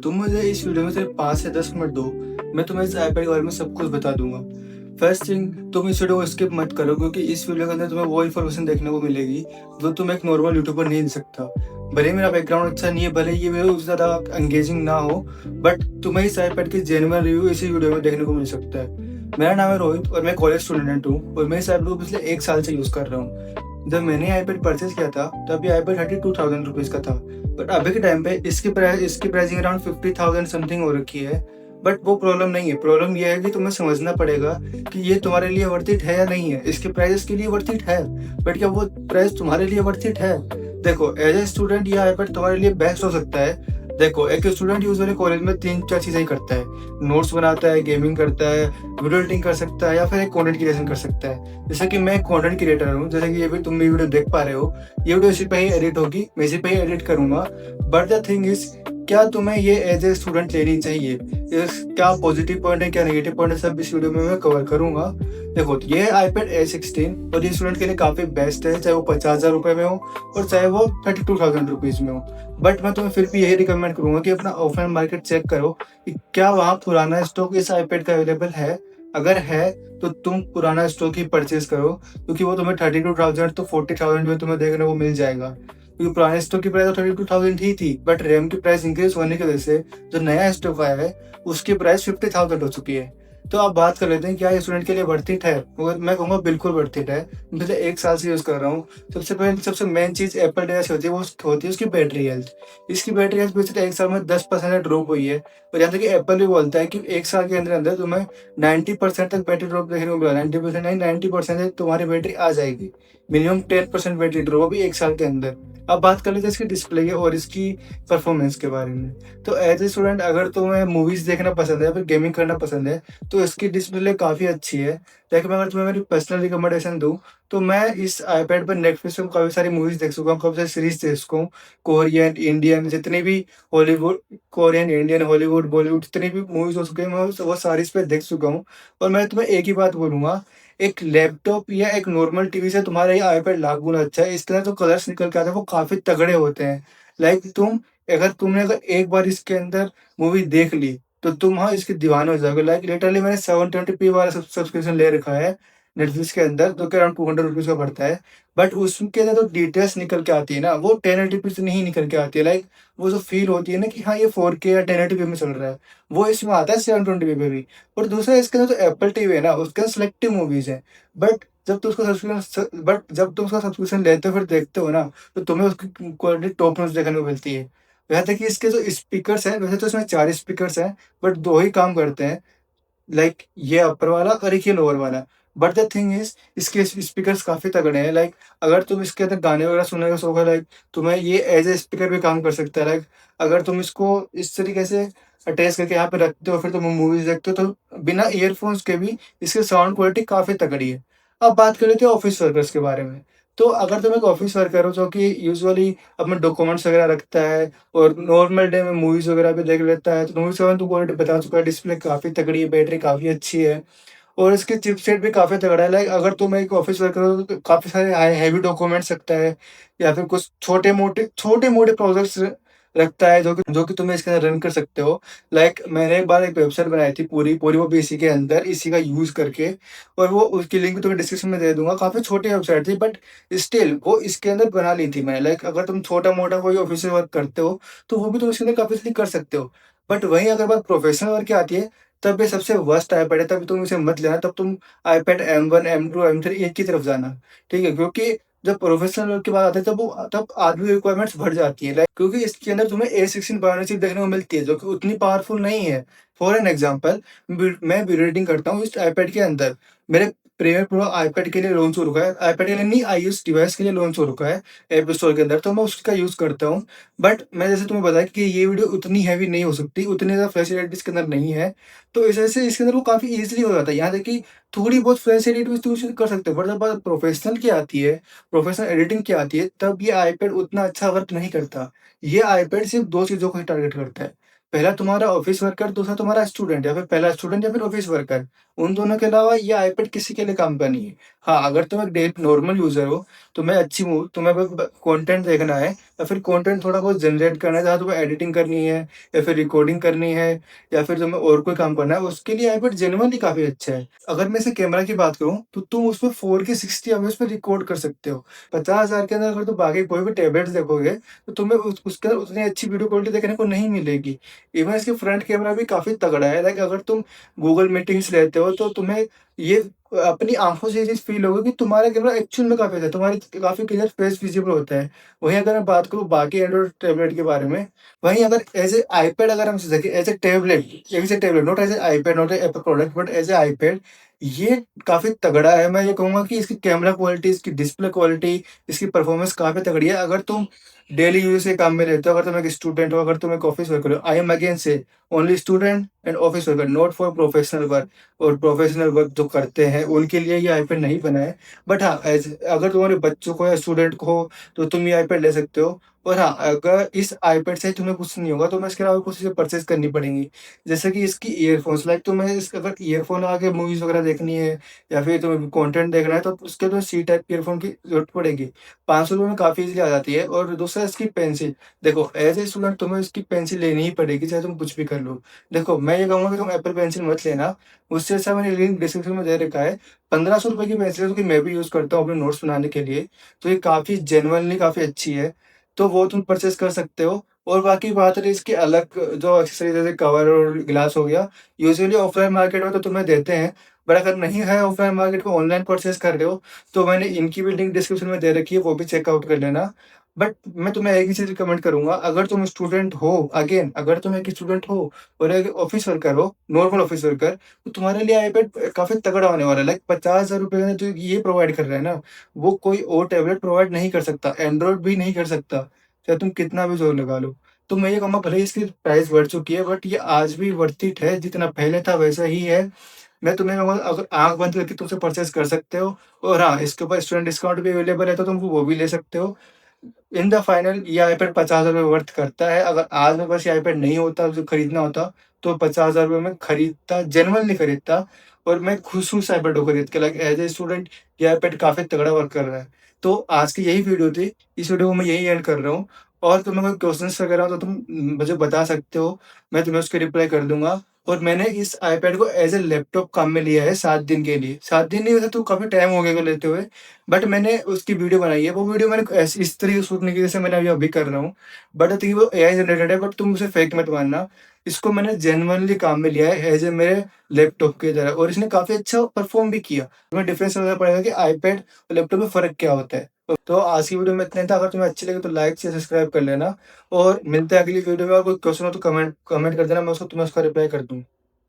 तुम मुझे इस वीडियो में सिर्फ 5 से 10 मिनट दो, मैं तुम्हें इस आईपैड के बारे में सब कुछ बता दूंगा। फर्स्ट थिंग, तुम इस वीडियो को स्किप मत करो क्योंकि इस वीडियो के अंदर तुम्हें वो इन्फॉर्मेशन देखने को मिलेगी जो तुम एक नॉर्मल यूट्यूबर नहीं दे सकता। भले ही मेरा बैकग्राउंड अच्छा नहीं है, भले ये वीडियो उससे ज़्यादा एंगेजिंग ना हो, बट तुम्हें इस आईपैड की जेन्युइन रिव्यू इसी वीडियो में देखने को मिल सकता है। मेरा नाम है रोहित और मैं कॉलेज स्टूडेंट हूँ और मैं इस आईपैड को पिछले 1 साल से यूज़ कर रहा हूँ। जब मैंने आईपैड परचेज किया था तब ये आईपैड 32,000 रुपीज़ का था, बट अभी के टाइम पे इसकी प्राइसिंग अराउंड 50,000 समथिंग हो रखी है। बट वो प्रॉब्लम नहीं है, प्रॉब्लम ये है कि तुम्हें समझना पड़ेगा कि ये तुम्हारे लिए वर्थ इट है या नहीं है। इसके प्राइस के लिए वर्थ इट है, बट क्या वो प्राइस तुम्हारे लिए वर्थ इट है? देखो, एज ए स्टूडेंट ये आईपैड तुम्हारे लिए बेस्ट हो सकता है। देखो, एक स्टूडेंट यूजुअली कॉलेज में 3-4 चीज़ें ही करता है। नोट्स बनाता है, गेमिंग करता है, वीडियो एडिटिंग कर सकता है या फिर एक कंटेंट क्रिएशन कर सकता है। जैसे कि मैं एक कंटेंट क्रिएटर हूँ, जैसे कि ये भी तुम ये वीडियो देख पा रहे हो, ये वीडियो इसी पे ही एडिट होगी, मैं इसी पे ही एडिट करूंगा। बट द थिंग इज, क्या तुम्हें ये एज ए स्टूडेंट लेनी चाहिए? क्या पॉजिटिव पॉइंट है, क्या नेगेटिव पॉइंट है, सब इस वीडियो में मैं कवर करूंगा। देखो, ये iPad A16 और ये स्टूडेंट के लिए काफ़ी बेस्ट है, चाहे वो 50,000 रुपये में हो और चाहे वो 32,000 रुपीज़ में हो। बट मैं तुम्हें फिर भी यही रिकमेंड करूंगा कि अपना ऑफलाइन मार्केट चेक करो कि क्या वहाँ पुराना स्टॉक इस iPad का अवेलेबल है। अगर है तो तुम पुराना स्टॉक ही परचेज करो, क्योंकि वो तुम्हें 32,000 तो 40,000 में तुम्हें देखने को मिल जाएगा। क्योंकि पुराने स्टॉक की प्राइस तो 32,000 ही थी, बट रैम की प्राइस इंक्रीज होने की वजह से जो नया स्टॉक आया है उसकी प्राइस 50,000 हो चुकी है। तो आप बात कर लेते हैं, क्या ये स्टूडेंट के लिए वर्थ इट है? मगर मैं कहूँगा बिल्कुल वर्थ इट है। मैं पिछले 1 साल से यूज़ कर रहा हूँ। सबसे मेन चीज़ एप्पल डिवाइस होती है, वो होती है उसकी बैटरी हेल्थ। इसकी बैटरी हेल्थ पिछले 1 साल में 10% ड्रॉप हुई है। और यहाँ तक कि एप्पल भी बोलता है कि 1 साल के अंदर अंदर तुम्हें 90% तक बैटरी ड्रॉप देखने को मिला। 90% नहीं, 90% तुम्हारी बैटरी आ जाएगी। मिनिमम 10% बैटरी ड्रॉप अभी 1 साल के अंदर। अब बात कर लेते हैं इसकी डिस्प्ले के और इसकी परफॉर्मेंस के बारे में। तो एज ए स्टूडेंट अगर तुम्हें मूवीज़ देखना पसंद है या फिर गेमिंग करना पसंद है तो इसकी डिस्प्ले काफ़ी अच्छी है। लेकिन मैं अगर तुम्हें मेरी पर्सनल रिकमेंडेशन दूँ तो मैं इस आईपैड पर नेटफ्लिक्स पे काफ़ी सारी मूवीज़ देख चुका हूँ, काफ़ी सारी सीरीज़ देख चुका हूँ। कोरियन, इंडियन, जितनी भी Hollywood, Korean, Indian, Hollywood, Bollywood जितनी भी मूवीज़ हो चुकी हैं मैं वो सारी इस पे देख चुका हूँ। और मैं तुम्हें एक ही बात बोलूँगा, एक लैपटॉप या एक नॉर्मल टीवी से तुम्हारा ये आईपैड लाख गुना अच्छा है। इसके अंदर जो कलर्स निकल के आते हैं वो काफ़ी तगड़े होते हैं। लाइक तुमने अगर एक बार इसके अंदर मूवी देख ली तो तुम हाँ इसके दीवाने हो जाओगे। लाइक लिटरली मैंने 720p वाला सब्सक्रिप्शन ले रखा है नेटफ्लिक्स के अंदर, जो कि अराउंड 200 रुपीज़ का पड़ता है। बट उसके अंदर जो डिटेल्स निकल के आती है ना, वो 1080p से नहीं निकल के आती है। लाइक वो जो फील होती है ना कि हाँ ये 4K या 1080p में चल रहा है, वो इसमें आता है 720p पे भी। और दूसरा, इसके अंदर जो एप्पल टीवी है ना, उसके अंदर सिलेक्टिव मूवीज है। बट जब तुम उसका सब्सक्रिप्शन लेते हो फिर देखते हो ना, तो तुम्हें उसकी क्वालिटी टॉप नॉच देखने को मिलती है। यहाँ तक कि इसके जो स्पीकर्स हैं, वैसे तो इसमें 4 स्पीकर्स हैं, बट 2 ही काम करते हैं। लाइक ये अपर वाला और एक ये लोअर वाला। बट द थिंग इज़, इसके स्पीकर्स काफ़ी तगड़े हैं। लाइक अगर तुम इसके अंदर गाने वगैरह सुनने का शौक है, लाइक तुम्हें ये एज़ ए स्पीकर भी काम कर सकता है। लाइक अगर तुम इसको इस तरीके से अटैच करके यहाँ पे रखते हो, फिर तुम मूवीज़ देखते हो, तो बिना ईयरफ़ोन्स के भी इसकी साउंड क्वालिटी काफ़ी तगड़ी है। अब बात कर लेते हैं ऑफ़िस वर्कर्स के बारे में। तो अगर तुम एक ऑफ़िस वर्कर हो जो कि यूजुअली अपने डॉक्यूमेंट्स वगैरह रखता है और नॉर्मल डे में मूवीज़ वगैरह भी देख लेता है, तो मूवीज़ के बारे में तुमको ऑलरेडी बता चुका है। डिस्प्ले काफ़ी तगड़ी है, बैटरी काफ़ी अच्छी है और इसकी चिपसेट भी काफ़ी तगड़ा है। लाइक अगर तुम एक ऑफ़िस वर्कर हो तो काफ़ी सारे हैवी डॉक्यूमेंट्स रखता है या फिर कुछ छोटे-मोटे प्रोजेक्ट्स रखता है जो कि तुम इसके अंदर रन कर सकते हो। लाइक मैंने एक बार एक वेबसाइट बनाई थी पूरी वो भी इसी के अंदर, इसी का यूज़ करके, और वो उसकी लिंक भी तुम्हें डिस्क्रिप्शन में दे दूँगा। काफ़ी छोटी वेबसाइट थी, बट स्टिल वो इसके अंदर बना ली थी मैंने। लाइक अगर तुम छोटा-मोटा कोई ऑफ़िशियल वर्क करते हो तो वो भी तुम इसके अंदर काफ़ी ईज़िली कर सकते हो। बट वहीं अगर बात प्रोफ़ेशनल वर्क की आती है, तब ये सबसे वर्स्ट आईपैड है, तब तुम इसे मत लेना। तब तुम आईपैड M1, M2, M3 इनकी तरफ जाना, ठीक है? क्योंकि जब प्रोफ़ेशनल वर्क की बात आती है तब आदमी रिक्वायरमेंट्स बढ़ जाती है। लाइक क्योंकि इसके अंदर तुम्हें A16 बायोनिक देखने को मिलती है, जो कि उतनी पावरफुल नहीं है। फॉर एन एग्ज़ाम्पल, मैं वीडियो एडिटिंग करता हूँ इस आईपैड के अंदर। मेरे प्रीमियर प्रो आईपैड के लिए लॉन्च हो रखा है। आईपैड के लिए नहीं, iOS डिवाइस के लिए लॉन्च हो रखा है ऐप स्टोर के अंदर, तो मैं उसका यूज़ करता हूँ। बट मैं जैसे तुम्हें बताया कि ये वीडियो उतनी हैवी नहीं हो सकती, उतनी ज़्यादा फैसिलिटी इसके अंदर नहीं है। तो इस वजह से इसके अंदर वो काफ़ी ईज़िली हो जाता है। यहाँ तक कि थोड़ी बहुत फैसिलिटी यूज़ कर सकते हो, बट जब बात प्रोफ़ेशनल की आती है, प्रोफ़ेशनल एडिटिंग की आती है, तब ये आईपैड उतना अच्छा वर्क नहीं करता। ये आईपैड सिर्फ़ 2 चीज़ों को ही टारगेट करता है। पहला तुम्हारा ऑफ़िस वर्कर, दूसरा तुम्हारा स्टूडेंट, या फिर पहला स्टूडेंट या फिर ऑफ़िस वर्कर। उन दोनों के अलावा ये आईपैड किसी के लिए काम का नहीं है। हाँ, अगर तुम एक डे नॉर्मल यूज़र हो, तुम्हें बस कंटेंट देखना है या फिर कंटेंट थोड़ा बहुत जनरेट करना है, जहाँ तुम्हें एडिटिंग करनी है या फिर रिकॉर्डिंग करनी है या फिर तुम्हें और कोई काम करना है, उसके लिए आईपैड जेनुइनली काफ़ी अच्छा है। अगर मैं इसके कैमरा की बात करूँ, तो तुम उसमें 4K 60 एमएच पे रिकॉर्ड कर सकते हो। 50,000 के अंदर अगर तुम बाकी कोई भी टैबलेट्स देखोगे, तो तुम्हें उसके अंदर उतनी अच्छी वीडियो क्वालिटी देखने को नहीं मिलेगी। इवन इसकी फ्रंट कैमरा भी काफ़ी तगड़ा है, लाइक अगर तुम गूगल मीटिंग्स लेते हो, तो तुम्हें ये अपनी आँखों से ये चीज़ फ़ील होगा कि तुम्हारा कैमरा एक्चुअल में काफ़ी अच्छा है, तुम्हारी काफ़ी क्लियर फेस विज़िबल होता है। वहीं अगर मैं बात करूँ बाकी एंड्रॉइड टैबलेट के बारे में, वहीं अगर एज़ ए आईपैड अगर हम देखें as a tablet, not as a iPad, not a Apple product, but as a iPad, ये काफ़ी तगड़ा है। मैं ये कहूँगा कि इसकी कैमरा क्वालिटी, इसकी डिस्प्ले क्वालिटी, इसकी परफ़ॉर्मेंस काफ़ी तगड़ी है। अगर तुम डेली यूज़ के काम में लेते हो, अगर तुम एक स्टूडेंट हो, अगर तुम एक ऑफ़िस वर्कर हो, आई एम अगेन से only student and office worker, not for professional work. और प्रोफेशनल वर्क जो करते हैं उनके लिए ये आईपैड नहीं बना है। बट हाँ, अगर तुम्हारे बच्चों को या स्टूडेंट को हो, तो तुम ये आईपैड ले सकते हो। और हाँ, अगर इस आईपैड से तुम्हें कुछ नहीं होगा, तो मैं इसके अलावा कुछ चीज़ें परचेज़ करनी पड़ेंगी। जैसे कि इसकी ईयरफ़ोन्स, लाइक तुम्हें इस अगर ईयरफ़ोन लगा के मूवीज़ वगैरह देखनी है या फिर तुम्हें कंटेंट देखना है, तो उसके लिए सी टाइप की ईयरफ़ोन की ज़रूरत पड़ेगी। ₹500 में काफ़ी ईज़िली आ जाती है। और दूसरा इसकी पेंसिल, देखो एज़ ए स्टूडेंट तुम्हें इसकी पेंसिल लेनी ही पड़ेगी, चाहे तुम कुछ भी कर लो। देखो, मैं ये कहूँगा कि तुम एप्पल पेंसिल मत लेना, उससे अच्छा मैंने लिंक डिस्क्रिप्शन में दे रखा है। ₹1500 की पेंसिल है, जो कि मैं भी यूज़ करता हूँ अपने नोट्स बनाने के लिए, तो ये काफ़ी जेनुइनली काफ़ी अच्छी है, तो वो तुम परचेज़ कर सकते हो। और बाकी बात रही इसकी अलग जो एक्सेसरीज़, जैसे कवर और ग्लास हो गया, यूजुअली ऑफ़लाइन मार्केट में तो तुम्हें देते हैं, बट अगर नहीं है ऑफ़लाइन मार्केट में, ऑनलाइन परचेज़ कर रहे हो, तो मैंने इनकी भी लिंक डिस्क्रिप्शन में दे रखी है, वो भी चेकआउट कर लेना। बट मैं तुम्हें एक ही चीज़ रिकमेंड करूँगा, अगर तुम स्टूडेंट हो, अगेन अगर तुम एक स्टूडेंट हो और एक ऑफ़िस वर्कर हो, नॉर्मल ऑफ़िस वर्कर, तो तुम्हारे लिए आईपैड काफ़ी तगड़ा होने वाला है। लाइक ₹50,000 में जो ये प्रोवाइड कर रहा है ना, वो कोई और टैबलेट प्रोवाइड नहीं कर सकता, एंड्रॉइड भी नहीं कर सकता, चाहे तुम कितना भी ज़ोर लगा लो। तो मैं ये कहूँगा, भले ही इसकी प्राइस बढ़ चुकी है, बट ये आज भी वर्थ इट है, जितना पहले था वैसा ही है। मैं तुम्हें कहूँगा, अगर आँख बंद करके तुम उसे परचेज़ कर सकते हो। और हाँ, इसके ऊपर स्टूडेंट डिस्काउंट भी अवेलेबल है, तो तुम वो भी ले सकते हो। इन द फाइनल ये आईपैड ₹50,000 वर्थ करता है। अगर आज मेरे पास ये आईपैड नहीं होता, जो खरीदना होता, तो ₹50,000 में खरीदता, जेन्युइनली खरीदता। और मैं खुश हूँ इस आईपैड को खरीद के, लाइक एज़ ए स्टूडेंट ये आईपैड काफ़ी तगड़ा वर्क कर रहा है। तो आज की यही वीडियो थी, इस वीडियो को मैं यहीं एंड कर रहा हूँ। और तुम्हें कोई क्वेश्चन्स वगैरह हो, तो तुम मुझे बता सकते हो, मैं तुम्हें उसके रिप्लाई कर दूँगा। और मैंने इस आईपैड को एज़ ए लैपटॉप काम में लिया है 7 दिन के लिए। 7 दिन नहीं, वैसे तो काफ़ी टाइम हो गया लेते हुए। बट मैंने उसकी वीडियो बनाई है, वो वीडियो मैंने ऐसे इस तरीके से शूट नहीं की जैसे मैंने अभी कर रहा हूँ। बट आई थिंक वो एआई जनरेटेड है, बट तुम उसे फेक मत मानना। इसको मैंने जेनुइनली काम में लिया है एज़ ए मेरे लैपटॉप की तरह, और इसने काफ़ी अच्छा परफ़ॉर्म भी किया। तुम्हें डिफरेंस समझना पड़ेगा कि आईपैड और लैपटॉप में फ़र्क क्या होता है। तो आज की वीडियो में इतना ही था। अगर तुम्हें अच्छी लगी तो लाइक, शेयर, सब्सक्राइब कर लेना। और मिलते हैं अगली वीडियो में। और कोई क्वेश्चन हो तो कमेंट कमेंट कर देना, मैं उसको तुम्हें उसका रिप्लाई कर दूँगा।